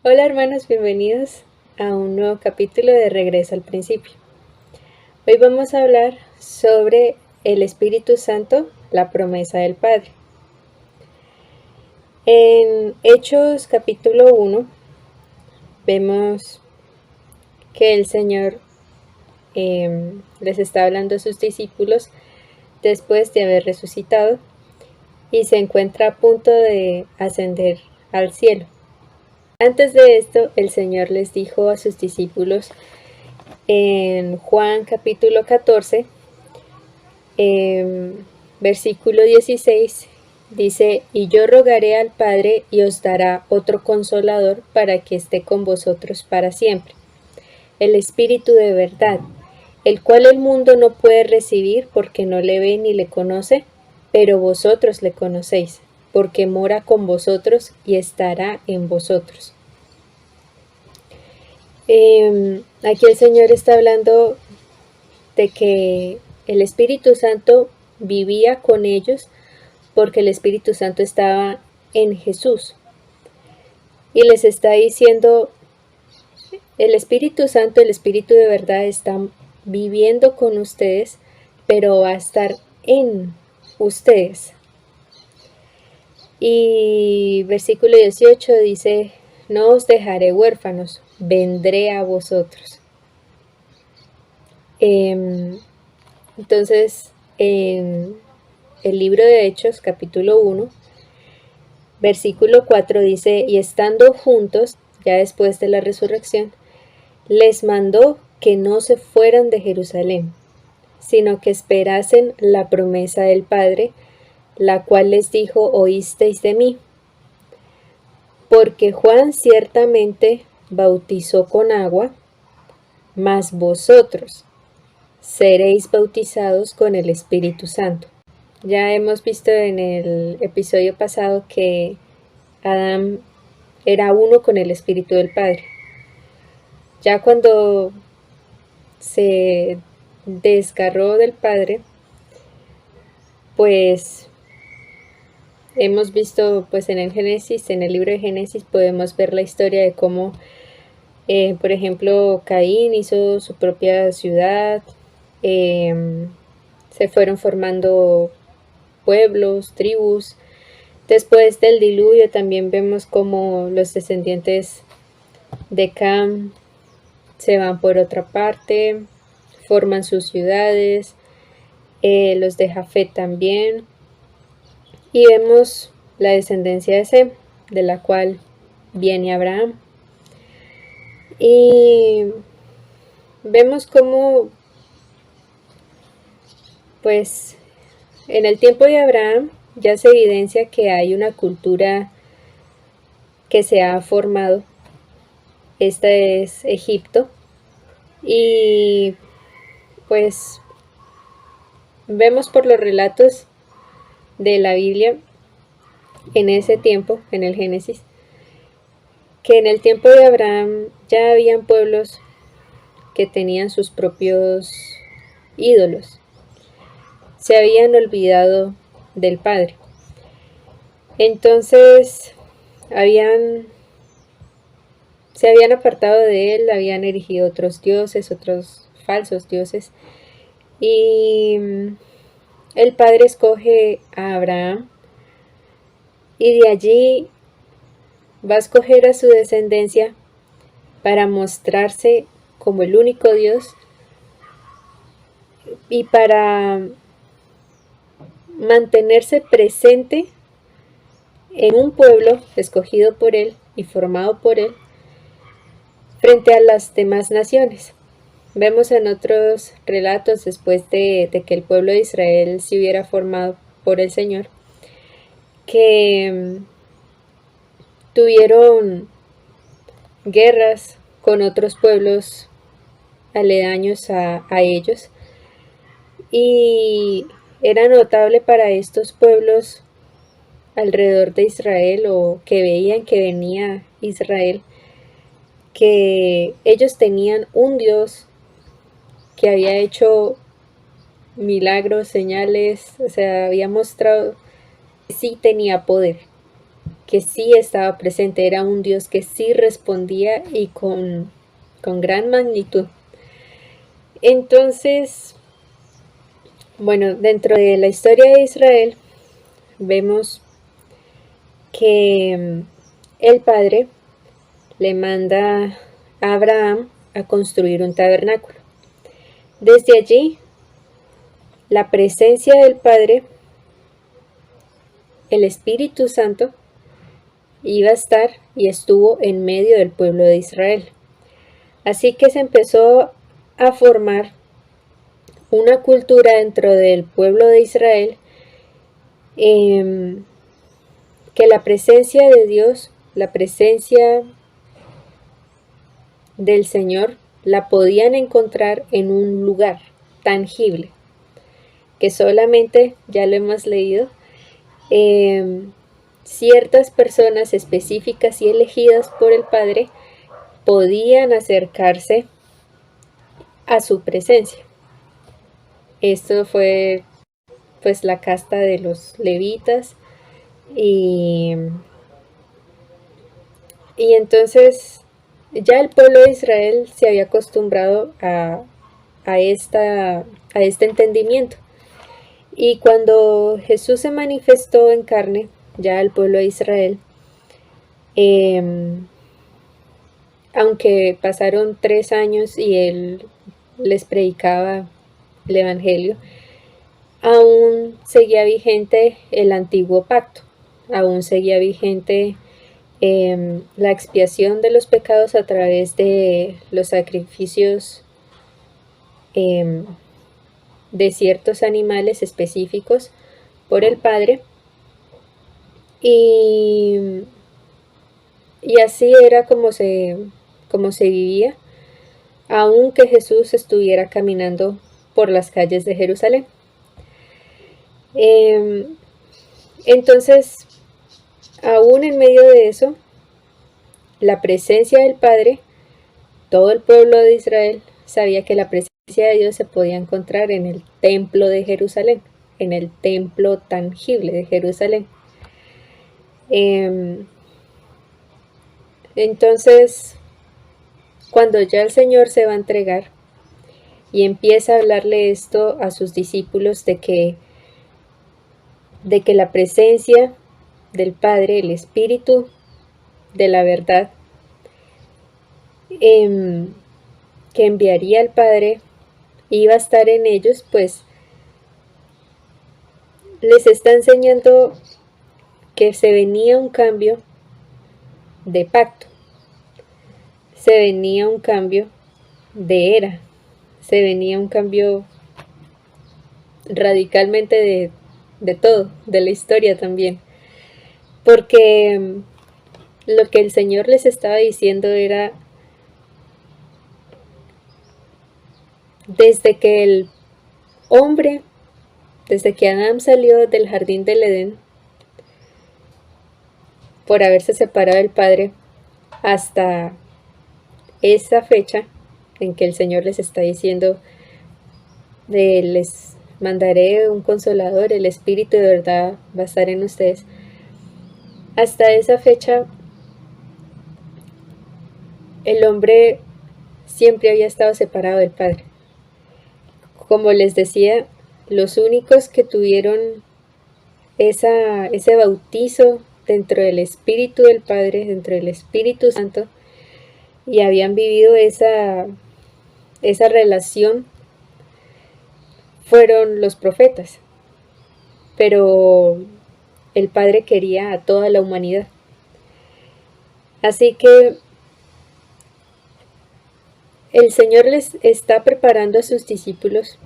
Hola hermanos, bienvenidos a un nuevo capítulo de Regreso al Principio. Hoy vamos a hablar sobre el Espíritu Santo, la promesa del Padre. En Hechos capítulo 1 vemos que el Señor les está hablando a sus discípulos después de haber resucitado y se encuentra a punto de ascender al cielo. Antes de esto, el Señor les dijo a sus discípulos en Juan capítulo 14, versículo 16, dice: y yo rogaré al Padre y os dará otro consolador para que esté con vosotros para siempre, el Espíritu de verdad, el cual el mundo no puede recibir porque no le ve ni le conoce, pero vosotros le conocéis, porque mora con vosotros y estará en vosotros. Aquí el Señor está hablando de que el Espíritu Santo vivía con ellos porque el Espíritu Santo estaba en Jesús. Y les está diciendo, el Espíritu Santo, el Espíritu de verdad está viviendo con ustedes, pero va a estar en ustedes. Y versículo 18 dice: no os dejaré huérfanos, vendré a vosotros. Entonces, en el libro de Hechos, capítulo 1, versículo 4 dice: y estando juntos, ya después de la resurrección, les mandó que no se fueran de Jerusalén, sino que esperasen la promesa del Padre, la cual les dijo: oísteis de mí. Porque Juan ciertamente bautizó con agua, mas vosotros seréis bautizados con el Espíritu Santo. Ya hemos visto en el episodio pasado que Adán era uno con el Espíritu del Padre. Ya cuando se desgarró del Padre, pues hemos visto pues en el Génesis, en el libro de Génesis podemos ver la historia de cómo por ejemplo, Caín hizo su propia ciudad, se fueron formando pueblos, tribus. Después del diluvio también vemos como los descendientes de Cam se van por otra parte, forman sus ciudades, los de Jafet también. Y vemos la descendencia de Sem, de la cual viene Abraham. Y vemos cómo, pues, en el tiempo de Abraham ya se evidencia que hay una cultura que se ha formado. Esta es Egipto. Y pues vemos por los relatos de la Biblia en ese tiempo, en el Génesis, que en el tiempo de Abraham ya habían pueblos que tenían sus propios ídolos. Se habían olvidado del Padre. Entonces se habían apartado de él, habían erigido otros dioses, otros falsos dioses. Y el Padre escoge a Abraham y de allí va a escoger a su descendencia para mostrarse como el único Dios y para mantenerse presente en un pueblo escogido por él y formado por él frente a las demás naciones. Vemos en otros relatos, después de que el pueblo de Israel se hubiera formado por el Señor, que tuvieron guerras con otros pueblos aledaños a ellos, y era notable para estos pueblos alrededor de Israel, o que veían que venía Israel, que ellos tenían un Dios que había hecho milagros, señales, o sea, había mostrado que sí tenía poder. que sí estaba presente, era un Dios que sí respondía y con gran magnitud. Entonces, bueno, dentro de la historia de Israel vemos que el Padre le manda a Abraham a construir un tabernáculo. Desde allí, la presencia del Padre, el Espíritu Santo, iba a estar y estuvo en medio del pueblo de Israel. Así que se empezó a formar una cultura dentro del pueblo de Israel, que la presencia de Dios, la presencia del Señor, la podían encontrar en un lugar tangible, que solamente, ya lo hemos leído, ciertas personas específicas y elegidas por el Padre podían acercarse a su presencia. Esto fue pues la casta de los levitas y entonces ya el pueblo de Israel se había acostumbrado a este entendimiento. Y cuando Jesús se manifestó en carne, ya al pueblo de Israel, aunque pasaron 3 años y él les predicaba el Evangelio, aún seguía vigente el antiguo pacto, aún seguía vigente la expiación de los pecados a través de los sacrificios de ciertos animales específicos por el Padre, y así era como se vivía, aunque Jesús estuviera caminando por las calles de Jerusalén. Entonces, aún en medio de eso, la presencia del Padre, todo el pueblo de Israel sabía que la presencia de Dios se podía encontrar en el templo de Jerusalén, en el templo tangible de Jerusalén. Entonces, cuando ya el Señor se va a entregar y empieza a hablarle esto a sus discípulos de que la presencia del Padre, el Espíritu de la verdad, que enviaría el Padre, iba a estar en ellos, pues les está enseñando que se venía un cambio de pacto, se venía un cambio de era, se venía un cambio radicalmente de todo, de la historia también, porque lo que el Señor les estaba diciendo era: desde que el hombre, desde que Adán salió del jardín del Edén, por haberse separado del Padre, hasta esa fecha en que el Señor les está diciendo les mandaré un consolador, el Espíritu de verdad va a estar en ustedes. Hasta esa fecha, el hombre siempre había estado separado del Padre. Como les decía, los únicos que tuvieron ese bautizo dentro del Espíritu del Padre, dentro del Espíritu Santo, y habían vivido esa relación, fueron los profetas. Pero el Padre quería a toda la humanidad. Así que el Señor les está preparando a sus discípulos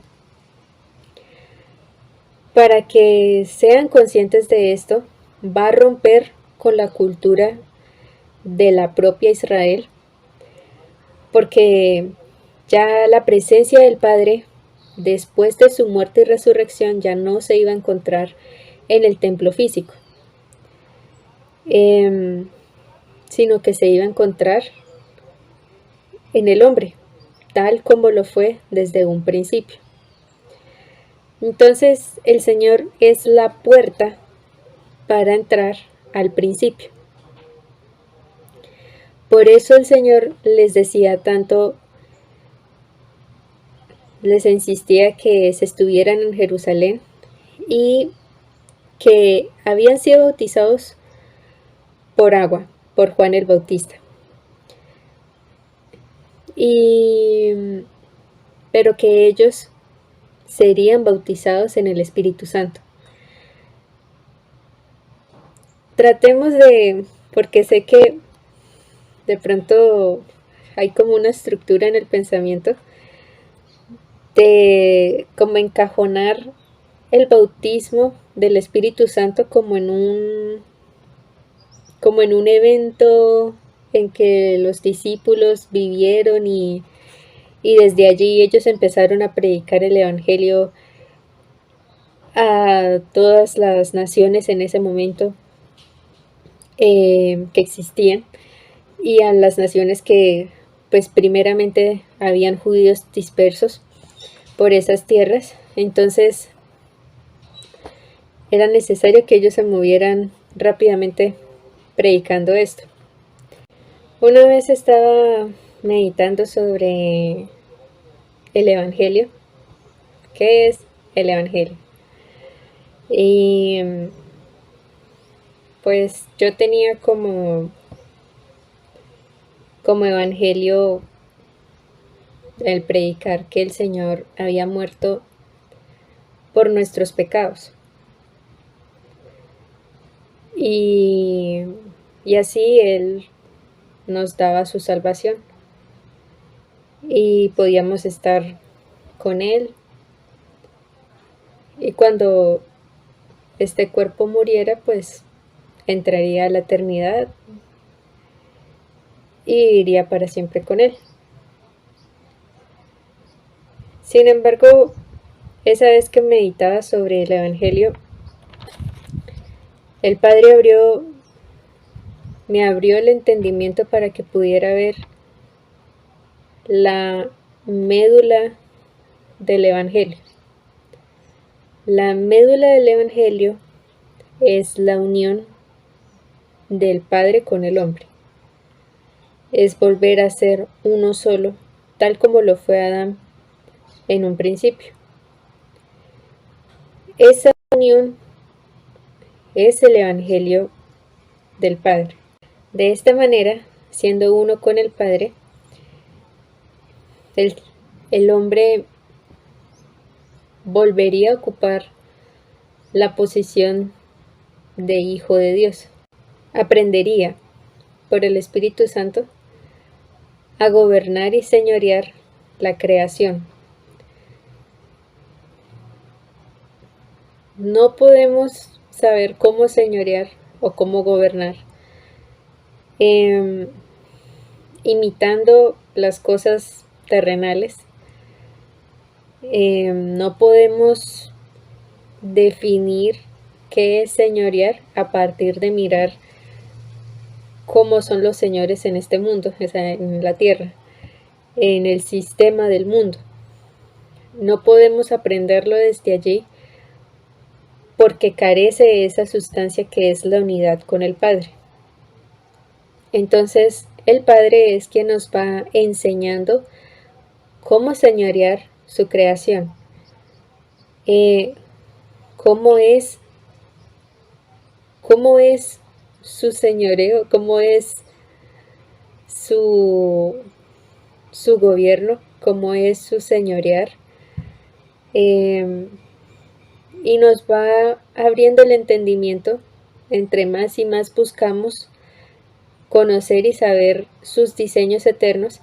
para que sean conscientes de esto. Va a romper con la cultura de la propia Israel, porque ya la presencia del Padre, después de su muerte y resurrección, ya no se iba a encontrar en el templo físico, sino que se iba a encontrar en el hombre, tal como lo fue desde un principio. Entonces el Señor es la puerta para entrar al principio. Por eso el Señor les decía tanto, les insistía que se estuvieran en Jerusalén y que habían sido bautizados por agua, por Juan el Bautista. Pero que ellos serían bautizados en el Espíritu Santo. Tratemos porque sé que de pronto hay como una estructura en el pensamiento de como encajonar el bautismo del Espíritu Santo como en un evento en que los discípulos vivieron y desde allí ellos empezaron a predicar el Evangelio a todas las naciones en ese momento que existían, y a las naciones que pues primeramente habían judíos dispersos por esas tierras. Entonces era necesario que ellos se movieran rápidamente predicando esto. Una vez estaba meditando sobre el Evangelio. ¿Qué es el Evangelio? Y pues yo tenía como evangelio el predicar que el Señor había muerto por nuestros pecados. Y así Él nos daba su salvación. Y podíamos estar con Él. Y cuando este cuerpo muriera, pues entraría a la eternidad y iría para siempre con Él. Sin embargo, esa vez que meditaba sobre el Evangelio, el Padre me abrió el entendimiento para que pudiera ver la médula del Evangelio. La médula del Evangelio es la unión del Padre con el hombre. Es volver a ser uno solo, tal como lo fue Adán en un principio. Esa unión es el Evangelio del Padre. De esta manera, siendo uno con el Padre, el hombre volvería a ocupar la posición de hijo de Dios. Aprendería por el Espíritu Santo a gobernar y señorear la creación. No podemos saber cómo señorear o cómo gobernar imitando las cosas terrenales. No podemos definir qué es señorear a partir de mirar cómo son los señores en este mundo, o sea, en la tierra, en el sistema del mundo. No podemos aprenderlo desde allí porque carece de esa sustancia que es la unidad con el Padre. Entonces, el Padre es quien nos va enseñando cómo señorear su creación, cómo es su señoreo, cómo es su gobierno, cómo es su señorear, y nos va abriendo el entendimiento entre más y más buscamos conocer y saber sus diseños eternos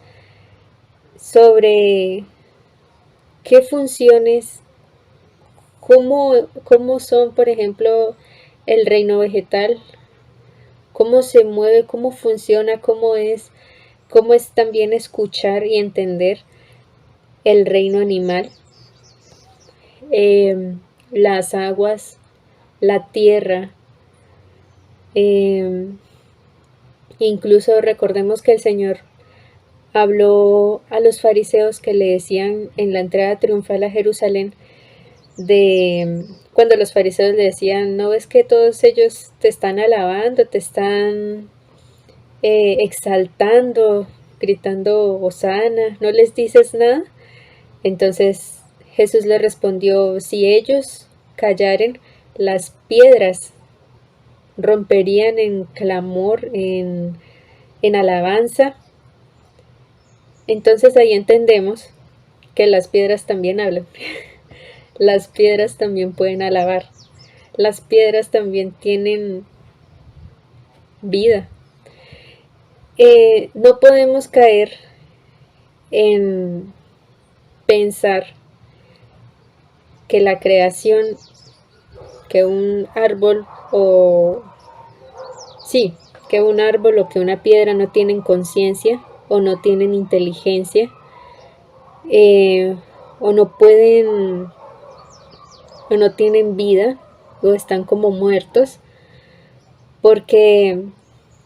sobre qué funciones, cómo son, por ejemplo, el reino vegetal, cómo se mueve, cómo funciona, cómo es también escuchar y entender el reino animal, las aguas, la tierra. Incluso recordemos que el Señor habló a los fariseos que le decían en la entrada triunfal a Jerusalén de cuando los fariseos le decían, ¿no ves que todos ellos te están alabando, te están exaltando, gritando hosana, ¿no les dices nada? Entonces Jesús le respondió, si ellos callaren, las piedras romperían en clamor, en alabanza. Entonces ahí entendemos que las piedras también hablan. Las piedras también pueden alabar. Las piedras también tienen vida. No podemos caer en pensar que la creación, que un árbol o que un árbol o que una piedra no tienen conciencia o no tienen inteligencia o no pueden o no tienen vida o están como muertos, porque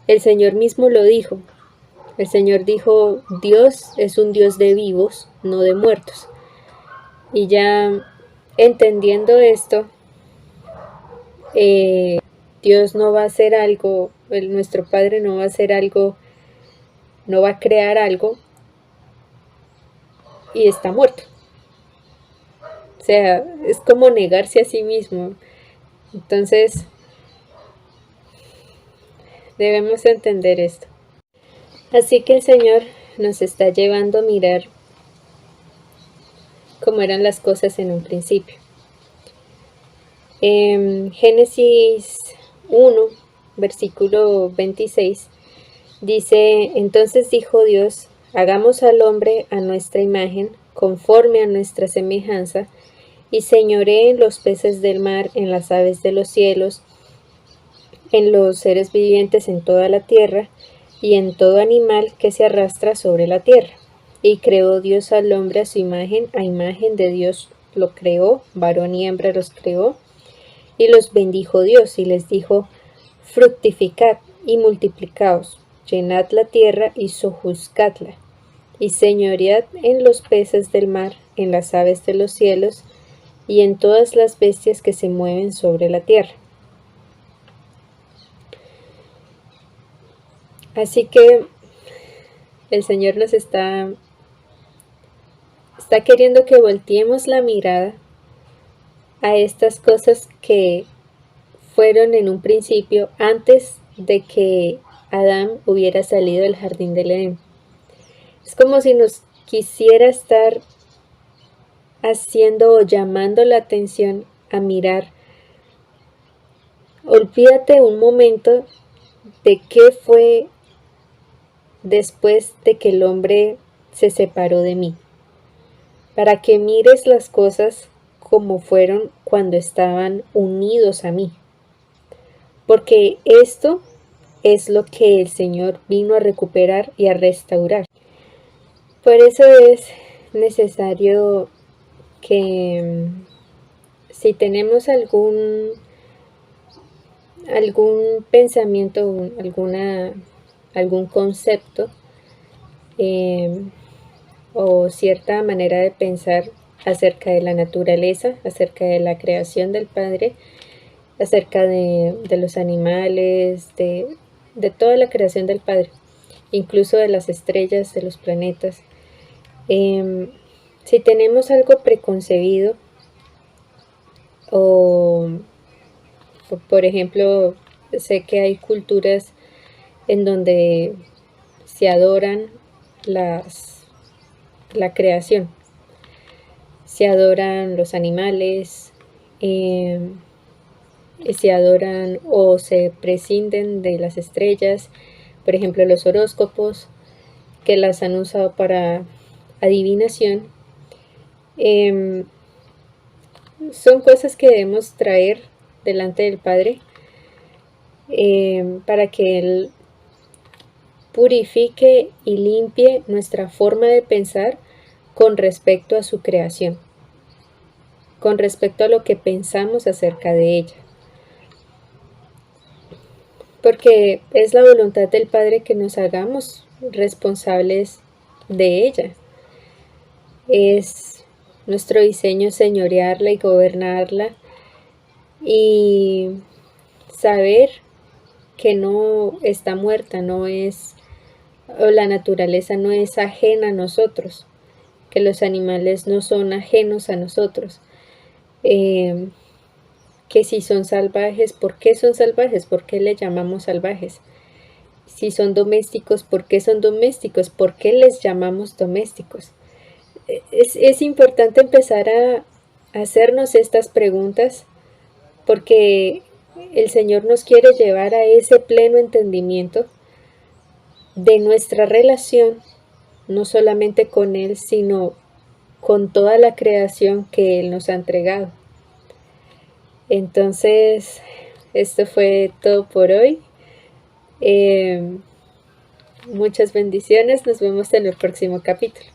el Señor mismo lo dijo. El Señor dijo, Dios es un Dios de vivos, no de muertos. Y ya entendiendo esto, Dios no va a hacer algo, nuestro Padre no va a hacer algo, no va a crear algo y está muerto. O sea, es como negarse a sí mismo. Entonces, debemos entender esto. Así que el Señor nos está llevando a mirar cómo eran las cosas en un principio. En Génesis 1, versículo 26, dice, entonces dijo Dios, hagamos al hombre a nuestra imagen, conforme a nuestra semejanza, y señoree en los peces del mar, en las aves de los cielos, en los seres vivientes en toda la tierra, y en todo animal que se arrastra sobre la tierra. Y creó Dios al hombre a su imagen de Dios lo creó, varón y hembra los creó, y los bendijo Dios, y les dijo, fructificad y multiplicaos, llenad la tierra y sojuzgadla, y señoread en los peces del mar, en las aves de los cielos, y en todas las bestias que se mueven sobre la tierra. Así que el Señor nos está queriendo que volteemos la mirada a estas cosas que fueron en un principio antes de que Adán hubiera salido del jardín del Edén. Es como si nos quisiera estar haciendo o llamando la atención a mirar. Olvídate un momento de qué fue después de que el hombre se separó de mí, para que mires las cosas como fueron cuando estaban unidos a mí, porque esto es lo que el Señor vino a recuperar y a restaurar. Por eso es necesario que si tenemos algún pensamiento, algún concepto o cierta manera de pensar acerca de la naturaleza, acerca de la creación del Padre, acerca de los animales, de toda la creación del Padre, incluso de las estrellas, de los planetas. Si tenemos algo preconcebido o por ejemplo, sé que hay culturas en donde se adoran la creación, se adoran los animales, se adoran o se prescinden de las estrellas, por ejemplo los horóscopos, que las han usado para adivinación. Son cosas que debemos traer delante del Padre para que Él purifique y limpie nuestra forma de pensar con respecto a su creación, con respecto a lo que pensamos acerca de ella. Porque es la voluntad del Padre que nos hagamos responsables de ella. Es nuestro diseño señorearla y gobernarla y saber que no está muerta, no es, o la naturaleza no es ajena a nosotros, que los animales no son ajenos a nosotros, eh, que si son salvajes, ¿por qué son salvajes? ¿Por qué le llamamos salvajes? Si son domésticos, ¿por qué son domésticos? ¿Por qué les llamamos domésticos? Es importante empezar a hacernos estas preguntas porque el Señor nos quiere llevar a ese pleno entendimiento de nuestra relación, no solamente con Él, sino con toda la creación que Él nos ha entregado. Entonces, esto fue todo por hoy. Muchas bendiciones, nos vemos en el próximo capítulo.